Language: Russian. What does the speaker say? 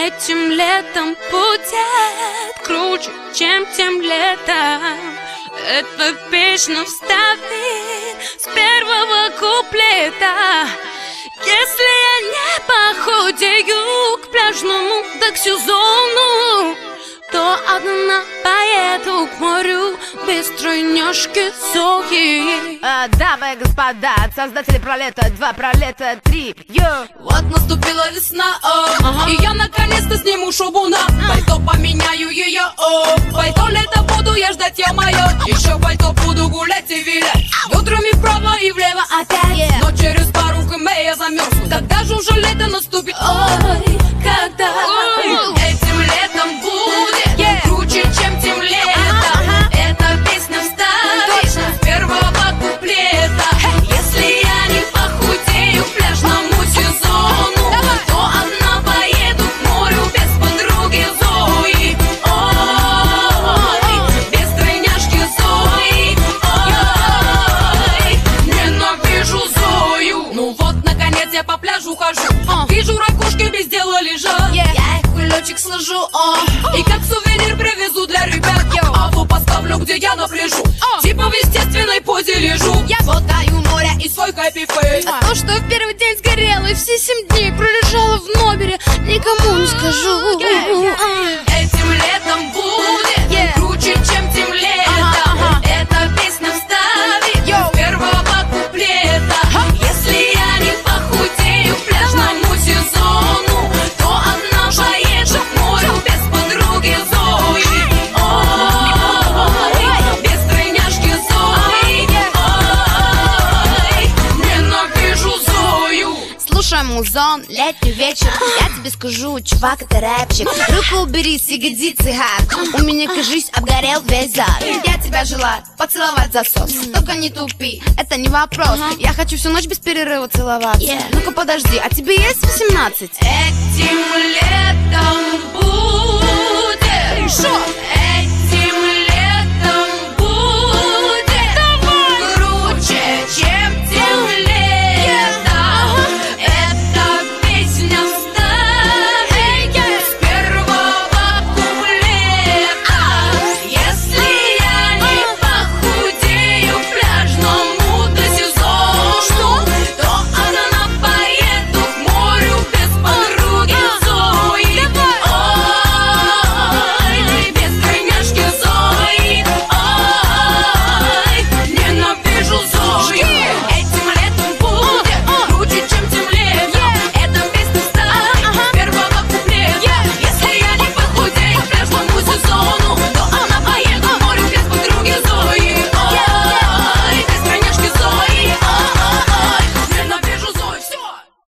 Этим летом будет круче, чем тем летом. Эта песня вставит с первого куплета. Если я не похудею к пляжному док-сезону, то одна поеду к морю без тройнёшки Зои. Дамы и господа, создатели пролета 2, пролета 3. Вот наступила весна, и я наконец-то сниму шубу на пальто, поменяю ее, пальто лето буду я ждать, я мое. Еще пальто буду гулять и вилять, бедрами вправо и влево опять. Но через пару км я замерзну, когда же уже лето наступит? Ой, когда? Этим летом будет круче, чем тем летом. Эта песня вставит с первого куплета. Если я не похудею к пляжному сезону, то одна поеду к морю без подруги Зои. Ой, без тройняшки Зои. Ой, ненавижу Зою. Ну вот, наконец я по пляжу хожу, вижу ракушки без дела лежат. Я их кулечек сложу, и как сувенир привезу для ребят. Аву поставлю, где я на пляжу, типа в естественной позе лежу. Глотаю море и свой хэппи-фейс. А то, что в первый день сгорела и все 7 дней пролежала в номере, никому не скажу. Этим летом будет круче, чем тем летом. Эта песня вставит с первого куплета. Если я не похудею к пляжному сезону, то одна поеду к морю без подруги Зои. Ой, без тройняшки Зои. Ой, ненавижу Зою. Слушай, музон, летний вечер. Я тебе скажу, чувак, это рэпчик. Руку убери с ягодицы, хат. У меня, кажись, обгорел весь зад. Я тебя желаю поцеловать засос. Только не тупи, это не вопрос. Я хочу всю ночь без перерыва целоваться. Ну-ка подожди, а тебе есть 18? Этим летом будет